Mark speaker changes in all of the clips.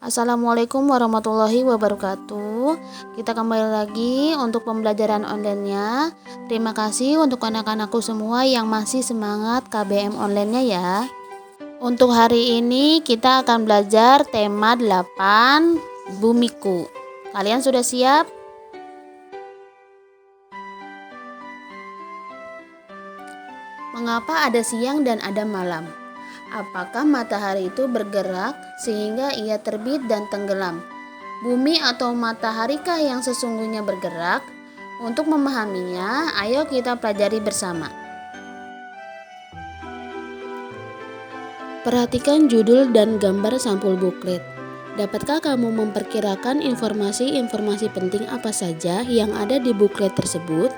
Speaker 1: Assalamualaikum warahmatullahi wabarakatuh. Kita kembali lagi untuk pembelajaran online-nya. Terima kasih untuk anak-anakku semua yang masih semangat KBM online-nya ya. Untuk hari ini kita akan belajar tema 8 Bumiku. Kalian sudah siap? Mengapa ada siang dan ada malam? Apakah matahari itu bergerak sehingga ia terbit dan tenggelam? Bumi atau mataharikah yang sesungguhnya bergerak? Untuk memahaminya, ayo kita pelajari bersama. Perhatikan judul dan gambar sampul buklet. Dapatkah kamu memperkirakan informasi-informasi penting apa saja yang ada di buklet tersebut?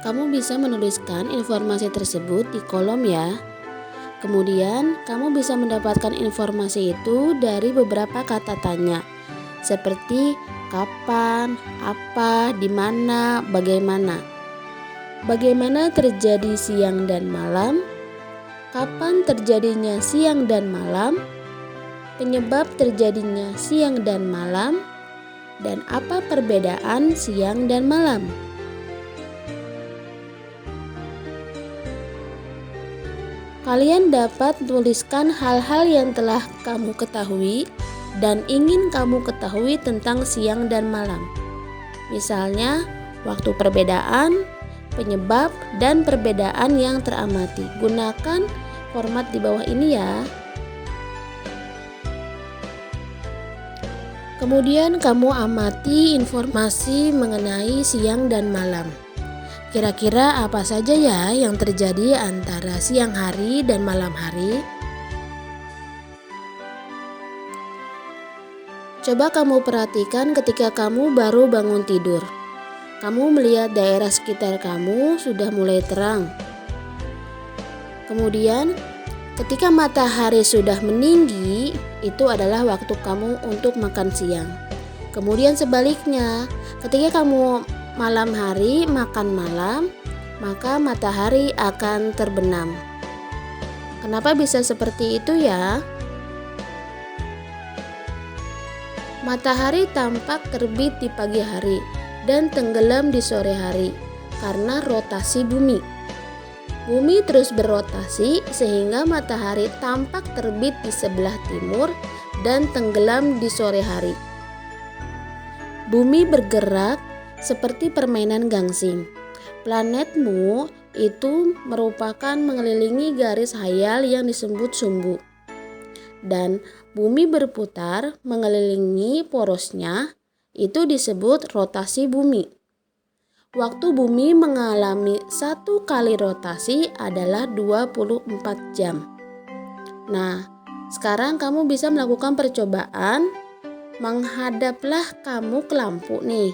Speaker 1: Kamu bisa menuliskan informasi tersebut di kolom ya. Kemudian, kamu bisa mendapatkan informasi itu dari beberapa kata tanya, seperti kapan, apa, di mana, bagaimana. Bagaimana terjadi siang dan malam? Kapan terjadinya siang dan malam? Penyebab terjadinya siang dan malam? Dan apa perbedaan siang dan malam? Kalian dapat tuliskan hal-hal yang telah kamu ketahui dan ingin kamu ketahui tentang siang dan malam. Misalnya, waktu perbedaan, penyebab, dan perbedaan yang teramati. Gunakan format di bawah ini ya. Kemudian kamu amati informasi mengenai siang dan malam. Kira-kira apa saja ya yang terjadi antara siang hari dan malam hari? Coba kamu perhatikan ketika kamu baru bangun tidur. Kamu melihat daerah sekitar kamu sudah mulai terang. Kemudian, ketika matahari sudah meninggi, itu adalah waktu kamu untuk makan siang. Kemudian sebaliknya, ketika kamu malam hari makan malam, maka matahari akan terbenam. Kenapa bisa seperti itu ya? Matahari tampak terbit di pagi hari dan tenggelam di sore hari karena rotasi bumi. Bumi terus berotasi sehingga matahari tampak terbit di sebelah timur dan tenggelam di sore hari. Bumi bergerak seperti permainan gangsing. Planetmu itu merupakan mengelilingi garis hayal yang disebut sumbu. Dan bumi berputar mengelilingi porosnya, itu disebut rotasi bumi. Waktu bumi mengalami satu kali rotasi adalah 24 jam. Nah, sekarang kamu bisa melakukan percobaan. Menghadaplah kamu ke lampu nih.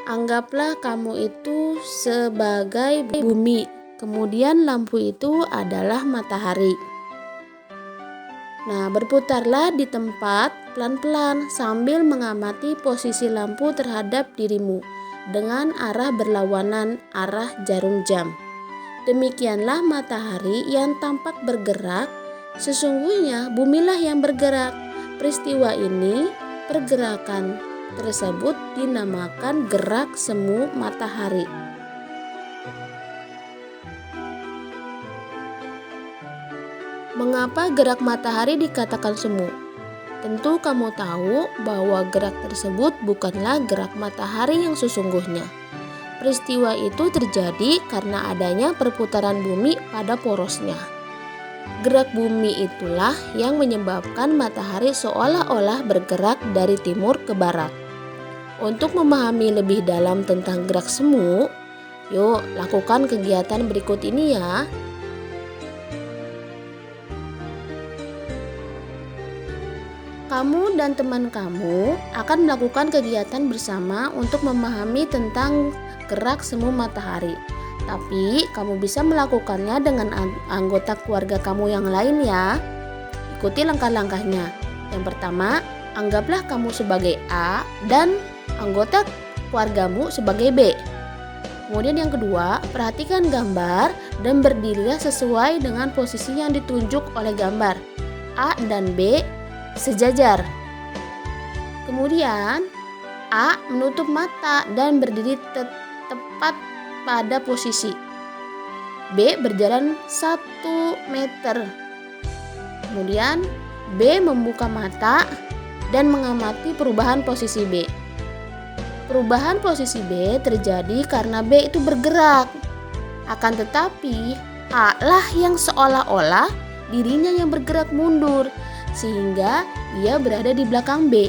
Speaker 1: Anggaplah kamu itu sebagai bumi, kemudian lampu itu adalah matahari. Nah, berputarlah di tempat pelan-pelan sambil mengamati posisi lampu terhadap dirimu dengan arah berlawanan arah jarum jam. Demikianlah matahari yang tampak bergerak, sesungguhnya bumilah yang bergerak. Peristiwa ini, pergerakan tersebut dinamakan gerak semu matahari. Mengapa gerak matahari dikatakan semu? Tentu kamu tahu bahwa gerak tersebut bukanlah gerak matahari yang sesungguhnya. Peristiwa itu terjadi karena adanya perputaran bumi pada porosnya. Gerak bumi itulah yang menyebabkan matahari seolah-olah bergerak dari timur ke barat. Untuk memahami lebih dalam tentang gerak semu, yuk lakukan kegiatan berikut ini ya. Kamu dan teman kamu akan melakukan kegiatan bersama untuk memahami tentang gerak semu matahari. Tapi kamu bisa melakukannya dengan anggota keluarga kamu yang lain ya. Ikuti langkah-langkahnya. Yang pertama, anggaplah kamu sebagai A dan anggota keluargamu sebagai B. Kemudian yang kedua, perhatikan gambar dan berdirilah sesuai dengan posisi yang ditunjuk oleh gambar. A dan B sejajar. Kemudian A menutup mata dan berdiri tepat pada posisi. B berjalan 1 meter. Kemudian B membuka mata dan mengamati perubahan posisi B. Perubahan posisi B terjadi karena B itu bergerak. Akan tetapi A lah yang seolah-olah dirinya yang bergerak mundur sehingga ia berada di belakang B.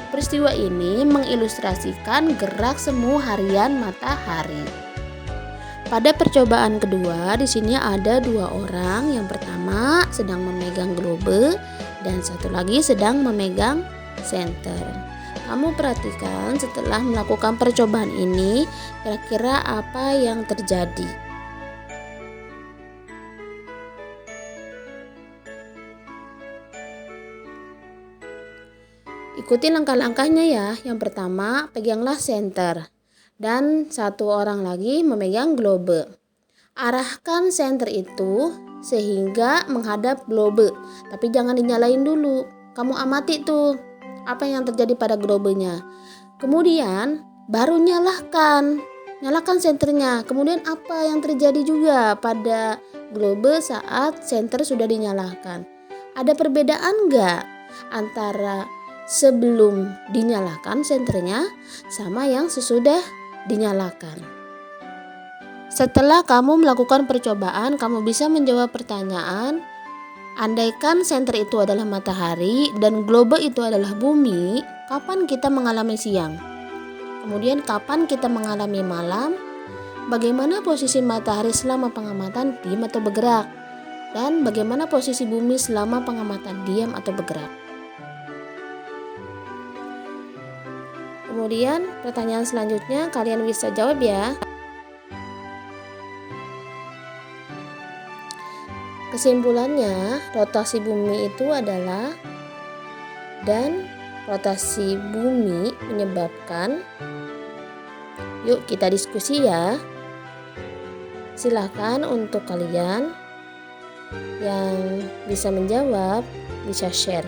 Speaker 1: Peristiwa ini mengilustrasikan gerak semu harian matahari. Pada percobaan kedua, di sini ada 2 orang. Yang pertama sedang memegang globe dan satu lagi sedang memegang senter. Kamu perhatikan setelah melakukan percobaan ini, kira-kira apa yang terjadi? Ikuti langkah-langkahnya ya. Yang pertama, peganglah senter. Dan satu orang lagi memegang globe. Arahkan senter itu sehingga menghadap globe. Tapi jangan dinyalain dulu. Kamu amati tuh apa yang terjadi pada globenya. Kemudian baru nyalakan senternya. Kemudian apa yang terjadi juga pada globe saat senter sudah dinyalakan? Ada perbedaan enggak antara sebelum dinyalakan senternya sama yang sesudah dinyalakan? Setelah kamu melakukan percobaan, kamu bisa menjawab pertanyaan. Andaikan senter itu adalah matahari dan globe itu adalah bumi, kapan kita mengalami siang? Kemudian kapan kita mengalami malam? Bagaimana posisi matahari selama pengamatan diam atau bergerak? Dan bagaimana posisi bumi selama pengamatan diam atau bergerak? Kemudian pertanyaan selanjutnya kalian bisa jawab ya. Kesimpulannya, rotasi bumi itu adalah dan rotasi bumi menyebabkan. Yuk kita diskusi ya. Silakan untuk kalian yang bisa menjawab bisa share.